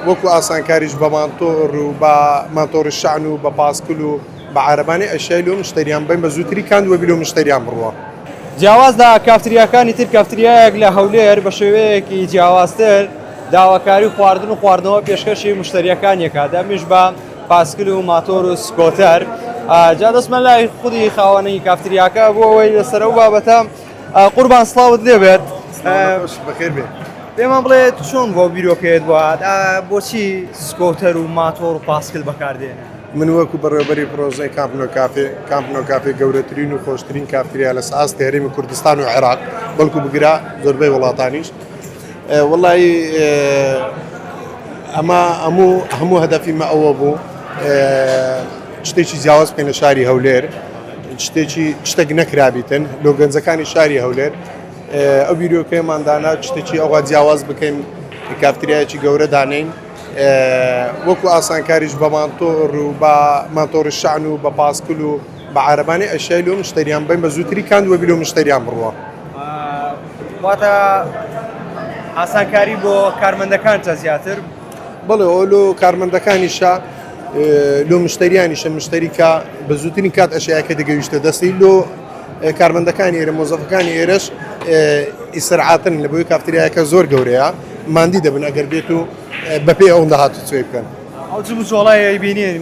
وەکو ئاسانکاریش بە مانتۆڕ و بە مانتۆڕ شعن و بە پاسکل و بە عارەبانی ئەشیای لۆ مشتریان بین بە زووتری کاندوە بیلۆ مشتریان بڕوە. جیاوازدا کافتریاکانی تر کافتریایەک لە هەولێر بە شێوەیەکی جیاوازتر داواکاری خواردن و خواردنەوە پێشکەشی مشتریەکانیەکە دەمیش بە پاسکل و ماتۆر و سکۆتەر. جا دەستمان لای خودی خاوەنەی کافتریاکە بۆ ئەوەی لەسەر ئەو بابەتە قوربان سڵاوت دەبێت. بەخێر بێ. پێمان بڵێت چۆن بۆ بیرۆکەیەت بووە بۆچی سکۆتەر و ماتۆر و پاسکل بەکاردێنێ؟ من وەکو بەڕێوەبەری پرۆژەی کامپنۆ کافێ گەورەترین و خۆشترین کافتریا لە سەئاستی هەرێمی کوردستان و عێراق بەڵکو بگرا زۆربەی وڵاتانیش. وەڵی ئەمە هەموو هەدەفیمە ئەوە بوو شتێکی جیاواز بکەین لە شاری هەولێر، شتێک نەکرابیتن لۆ گەنجەکانی شاری هەولێر. ئەو بیرۆکەیەماندانا شتێکی ئەوە جیاواز بکەین کافتریایەکی گەورە دانین وەکو ئاسانکاریش بە مانتۆڕ و بە مانتۆڕ شعن و بە پاسکل و بە عارەبانی ئەشیای لۆ مشتریان بین بە زووتری کاندوە بیلۆ مشتریان بڕوە. واتە ئاسانکاری بۆ کارمەندەکانتە زیاتر؟ بەڵێ ئەو لۆ کارمەندەکانیشە لۆ مشتریانیشە مشتریکە بە زووترین کات ئەشیاکە دەگەویشتە دەستی لۆ کارمەندەکانی ئێرە مۆزەفەکانی ئێرەش ئیسرعاتن لە بۆی کافتریایەکە زۆر گەورەیە ماندی دەبن ئەگەر بێت و بەپێ ئەوەن داهاتوو چێ بکەن. ئەو جوو جۆڵای بینین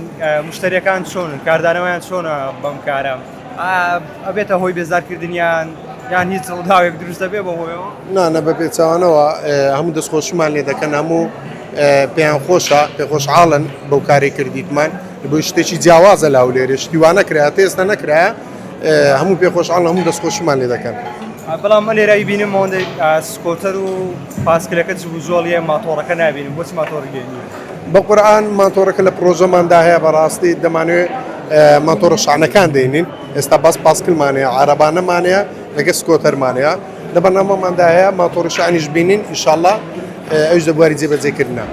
مشتریەکان چۆنن کاردانەوەیان چۆنە بەم کارە ئەبێتە هۆی بێزارکردنیان یان هیچ ڕووداوێک دروستە بێ بە هۆیەوە؟ نانە بە پێچوانەوە هەموو دەستخۆشیمان لێ دەکەن هەموو پێیان خۆشە پێخۆشحاڵن بەو کارێ کردیتمان بۆ شتێکی جیاوازە لا هەولێرە شتیوا نەکرا ئێستا نەکرایە هەموو پێخۆشحاڵ هەموو دەستخۆشیمان لێ دەکەن. بەڵام مە لێرایی بینم ئەوەندەی سکۆتەر و پاسکلەکە جوزۆڵیە ماتۆڕەکە نابینم بۆچی ماتۆڕگەێنی؟ بە قورئان ماتۆڕەکە لە پرۆژەماندا هەیە بەڕاستی دەمانوێت ماتۆڕە شانەکان دێنین ئێستا باس پاسکلمانەیە عارەبانەمانەیە لەگە سکۆتەرمانەیە لە بەرنامەماندا هەیە ماتۆڕە شانیش بینین ئینشاءڵڵا ئەوش دەبواری جێبەجێکردنە.